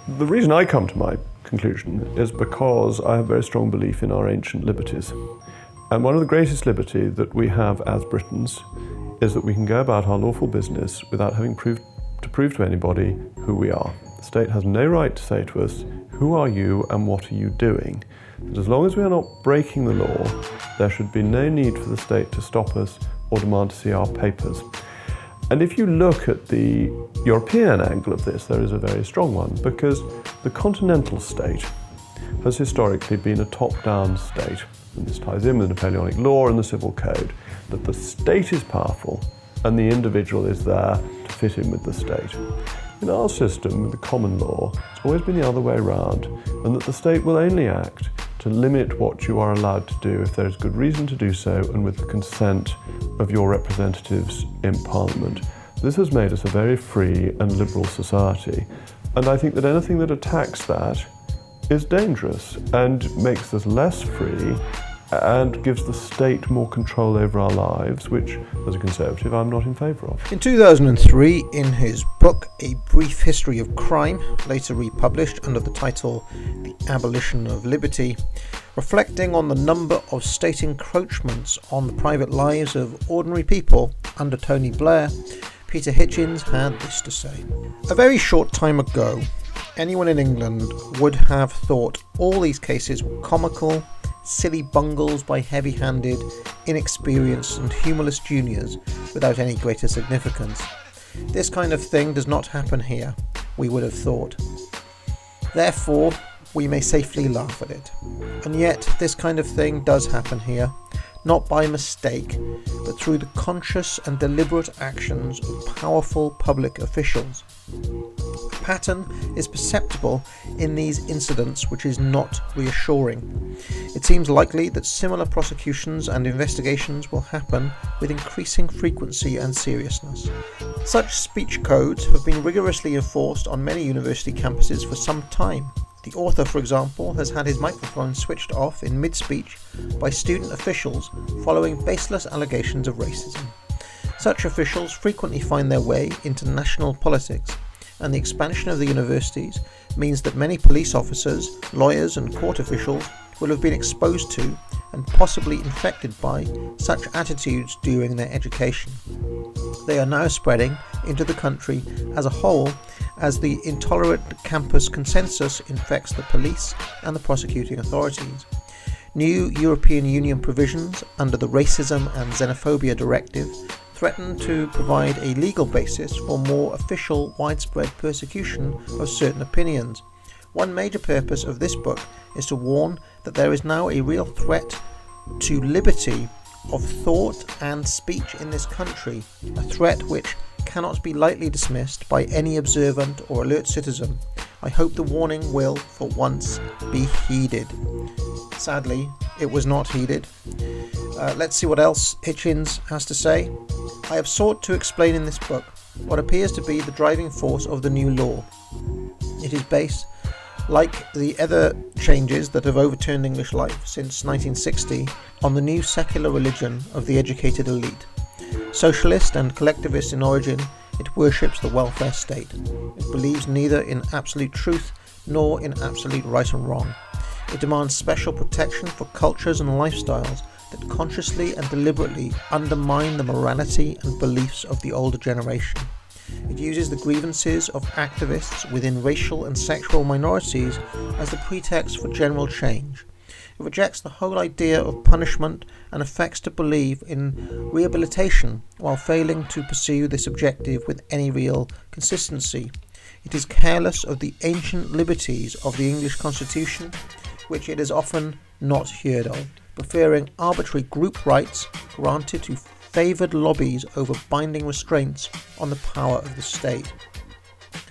The reason I come to my conclusion is because I have a very strong belief in our ancient liberties. And one of the greatest liberties that we have as Britons is that we can go about our lawful business without having to prove to anybody who we are. The state has no right to say to us, who are you and what are you doing? But as long as we are not breaking the law, there should be no need for the state to stop us or demand to see our papers. And if you look at the European angle of this, there is a very strong one, because the continental state has historically been a top-down state, and this ties in with the Napoleonic law and the civil code, that the state is powerful and the individual is there to fit in with the state. In our system, with the common law, it's always been the other way around, and that the state will only act to limit what you are allowed to do if there is good reason to do so and with the consent of your representatives in Parliament. This has made us a very free and liberal society, and I think that anything that attacks that is dangerous and makes us less free and gives the state more control over our lives, which, as a Conservative, I'm not in favour of. In 2003, in his book A Brief History of Crime, later republished under the title The Abolition of Liberty, reflecting on the number of state encroachments on the private lives of ordinary people under Tony Blair, Peter Hitchens had this to say. A very short time ago, anyone in England would have thought all these cases were comical, silly bungles by heavy-handed, inexperienced and humourless juniors without any greater significance. This kind of thing does not happen here, we would have thought. Therefore, we may safely laugh at it. And yet, this kind of thing does happen here, not by mistake, but through the conscious and deliberate actions of powerful public officials. A pattern is perceptible in these incidents which is not reassuring. It seems likely that similar prosecutions and investigations will happen with increasing frequency and seriousness. Such speech codes have been rigorously enforced on many university campuses for some time. The author, for example, has had his microphone switched off in mid-speech by student officials following baseless allegations of racism. Such officials frequently find their way into national politics, and the expansion of the universities means that many police officers, lawyers and court officials will have been exposed to and possibly infected by such attitudes during their education. They are now spreading into the country as a whole as the intolerant campus consensus infects the police and the prosecuting authorities. New European Union provisions under the Racism and Xenophobia Directive threaten to provide a legal basis for more official, widespread persecution of certain opinions. One major purpose of this book is to warn that there is now a real threat to liberty of thought and speech in this country, a threat which cannot be lightly dismissed by any observant or alert citizen. I hope the warning will, for once, be heeded. Sadly, it was not heeded. Let's see what else Hitchens has to say. I have sought to explain in this book what appears to be the driving force of the new law. It is based, like the other changes that have overturned English life since 1960, on the new secular religion of the educated elite. Socialist and collectivist in origin, it worships the welfare state. It believes neither in absolute truth nor in absolute right and wrong. It demands special protection for cultures and lifestyles that consciously and deliberately undermine the morality and beliefs of the older generation. It uses the grievances of activists within racial and sexual minorities as the pretext for general change. It rejects the whole idea of punishment and affects to believe in rehabilitation while failing to pursue this objective with any real consistency. It is careless of the ancient liberties of the English Constitution, which it is often not heard of, preferring arbitrary group rights granted to favoured lobbies over binding restraints on the power of the state.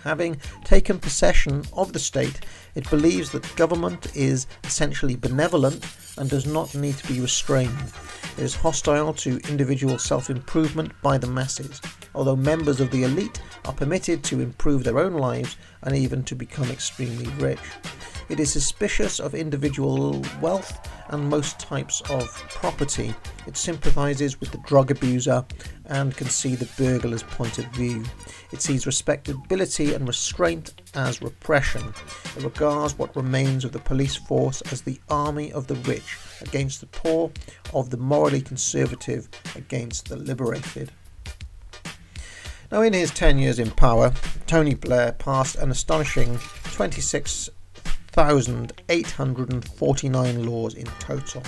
Having taken possession of the state, it believes that government is essentially benevolent and does not need to be restrained. It is hostile to individual self-improvement by the masses, although members of the elite are permitted to improve their own lives and even to become extremely rich. It is suspicious of individual wealth and most types of property. It sympathises with the drug abuser and can see the burglar's point of view. It sees respectability and restraint as repression. It regards what remains of the police force as the army of the rich against the poor, of the morally conservative against the liberated. Now, in his 10 years in power, Tony Blair passed an astonishing 26,849 laws in total,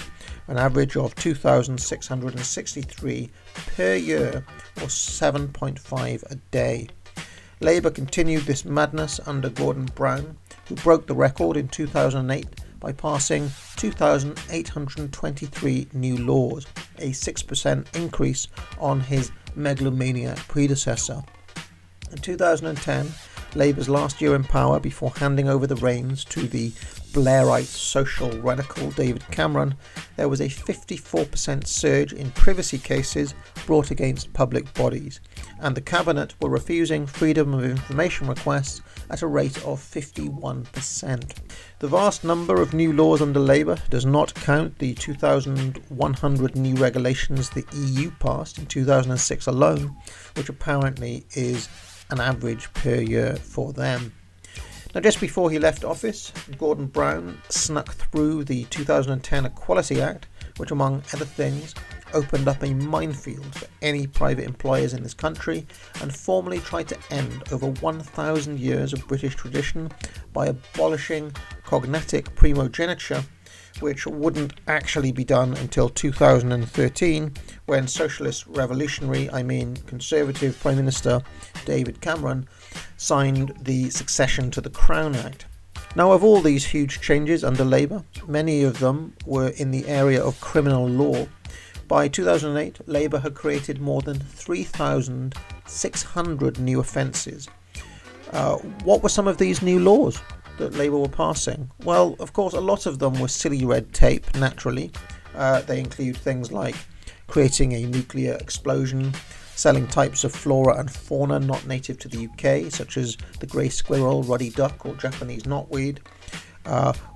an average of 2,663 per year, or 7.5 a day. Labour continued this madness under Gordon Brown, who broke the record in 2008 by passing 2,823 new laws, a 6% increase on his megalomaniac predecessor. In 2010, Labour's last year in power before handing over the reins to the Blairite social radical David Cameron, there was a 54% surge in privacy cases brought against public bodies, and the Cabinet were refusing freedom of information requests at a rate of 51%. The vast number of new laws under Labour does not count the 2,100 new regulations the EU passed in 2006 alone, which apparently is an average per year for them. Now, just before he left office, Gordon Brown snuck through the 2010 Equality Act, which, among other things, opened up a minefield for any private employers in this country and formally tried to end over 1,000 years of British tradition by abolishing cognatic primogeniture, which wouldn't actually be done until 2013, when Socialist Revolutionary, Conservative Prime Minister David Cameron signed the Succession to the Crown Act. Now, of all these huge changes under Labour, many of them were in the area of criminal law. By 2008, Labour had created more than 3,600 new offences. What were some of these new laws that Labour were passing? Well, of course, a lot of them were silly red tape, naturally. They include things like creating a nuclear explosion, selling types of flora and fauna not native to the UK, such as the grey squirrel, ruddy duck or Japanese knotweed,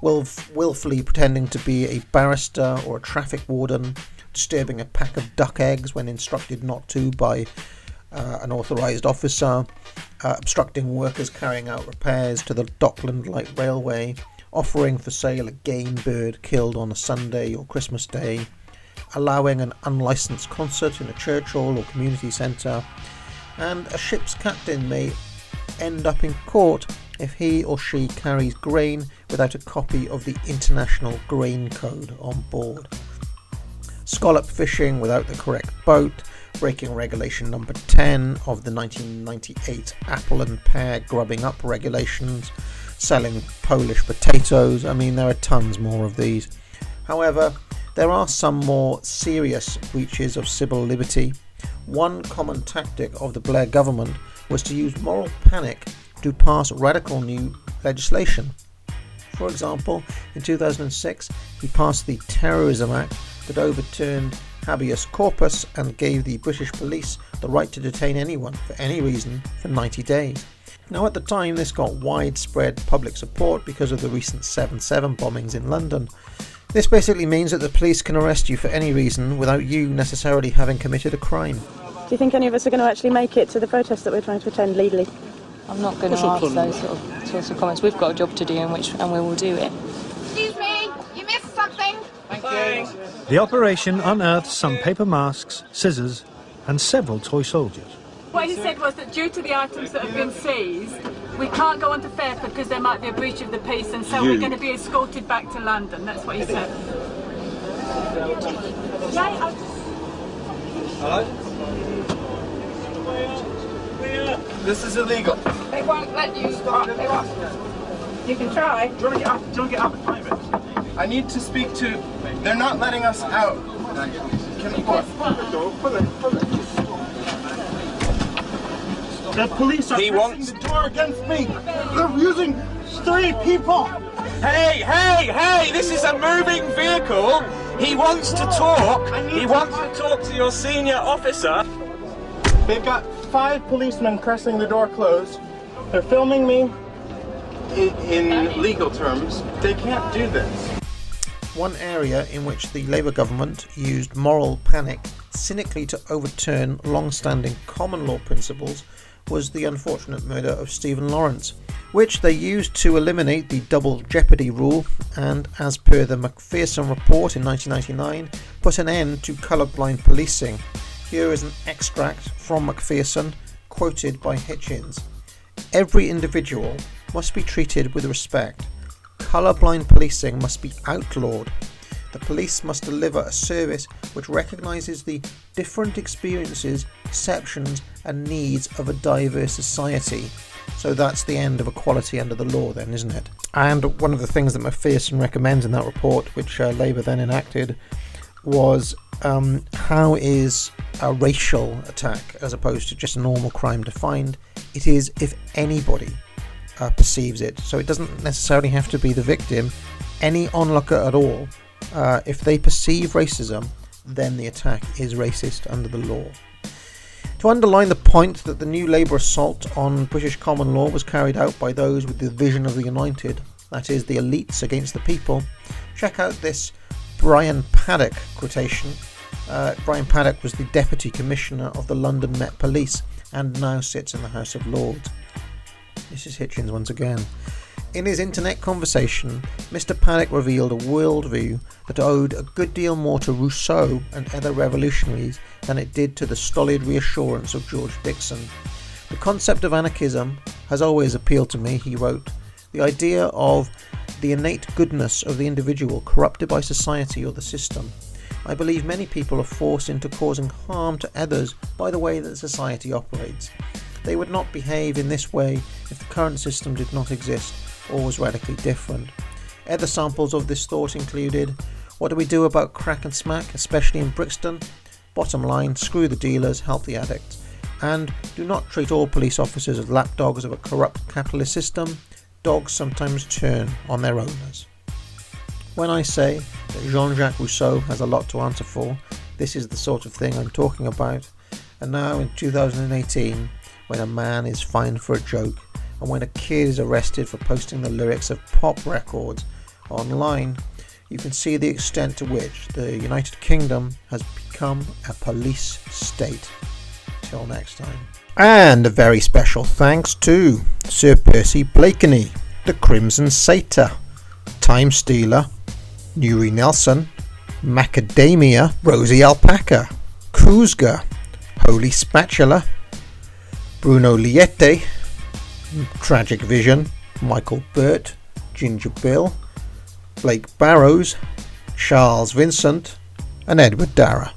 willfully pretending to be a barrister or a traffic warden, disturbing a pack of duck eggs when instructed not to by an authorised officer, obstructing workers carrying out repairs to the Dockland Light Railway, offering for sale a game bird killed on a Sunday or Christmas Day, allowing an unlicensed concert in a church hall or community centre, and a ship's captain may end up in court if he or she carries grain without a copy of the International Grain Code on board. Scallop fishing without the correct boat, breaking regulation number 10 of the 1998 apple and pear grubbing up regulations, selling Polish potatoes. There are tons more of these. However, there are some more serious breaches of civil liberty. One common tactic of the Blair government was to use moral panic to pass radical new legislation. For example, in 2006, he passed the Terrorism Act that overturned habeas corpus and gave the British police the right to detain anyone for any reason for 90 days. Now, at the time, this got widespread public support because of the recent 7/7 bombings in London. This basically means that the police can arrest you for any reason without you necessarily having committed a crime. Do you think any of us are going to actually make it to the protest that we're trying to attend legally? I'm not going to ask those sorts of comments. We've got a job to do and we will do it. Excuse me, you missed something. Thank you. The operation unearthed some paper masks, scissors and several toy soldiers. What he said was that due to the items that have been seized, we can't go on to Fairford because there might be a breach of the peace, and so we're going to be escorted back to London. That's what he said. This is illegal. They won't let you stop. They won't. You can try. Do you want to get out? I need to speak to... They're not letting us out. Can you pull it? The police are pressing the door against me. They're using 3 people. Hey! This is a moving vehicle. He wants to talk. He wants to talk to your senior officer. They've got 5 policemen pressing the door closed. They're filming me in legal terms. They can't do this. One area in which the Labour government used moral panic cynically to overturn long-standing common law principles was the unfortunate murder of Stephen Lawrence, which they used to eliminate the double jeopardy rule and, as per the Macpherson report in 1999, put an end to colourblind policing. Here is an extract from Macpherson, quoted by Hitchens. "Every individual must be treated with respect. Colourblind policing must be outlawed. The police must deliver a service which recognises the different experiences, perceptions and needs of a diverse society." So that's the end of equality under the law then, isn't it? And one of the things that Macpherson recommends in that report, which Labour then enacted, was how is a racial attack, as opposed to just a normal crime, defined? It is if anybody perceives it. So it doesn't necessarily have to be the victim. Any onlooker at all, if they perceive racism, then the attack is racist under the law. To underline the point that the new Labour assault on British common law was carried out by those with the vision of the United, that is, the elites against the people, check out this Brian Paddock quotation. Brian Paddock was the Deputy Commissioner of the London Met Police and now sits in the House of Lords. This is Hitchens once again. In his internet conversation, Mr. Paddock revealed a worldview that owed a good deal more to Rousseau and other revolutionaries than it did to the stolid reassurance of George Dixon. "The concept of anarchism has always appealed to me," he wrote. "The idea of the innate goodness of the individual corrupted by society or the system. I believe many people are forced into causing harm to others by the way that society operates. They would not behave in this way if the current system did not exist or was radically different." Other samples of this thought included, "What do we do about crack and smack, especially in Brixton? Bottom line, screw the dealers, help the addicts. And do not treat all police officers as lapdogs of a corrupt capitalist system. Dogs sometimes turn on their owners." When I say that Jean-Jacques Rousseau has a lot to answer for, this is the sort of thing I'm talking about. And now in 2018, when a man is fined for a joke, and when a kid is arrested for posting the lyrics of pop records online, you can see the extent to which the United Kingdom has become a police state. Till next time. And a very special thanks to Sir Percy Blakeney, the Crimson Satyr, Time Stealer, Nuri Nelson, Macadamia, Rosie Alpaca, Kuzga, Holy Spatula, Bruno Liette, Tragic Vision, Michael Burt, Ginger Bill, Blake Barrows, Charles Vincent and Edward Darragh.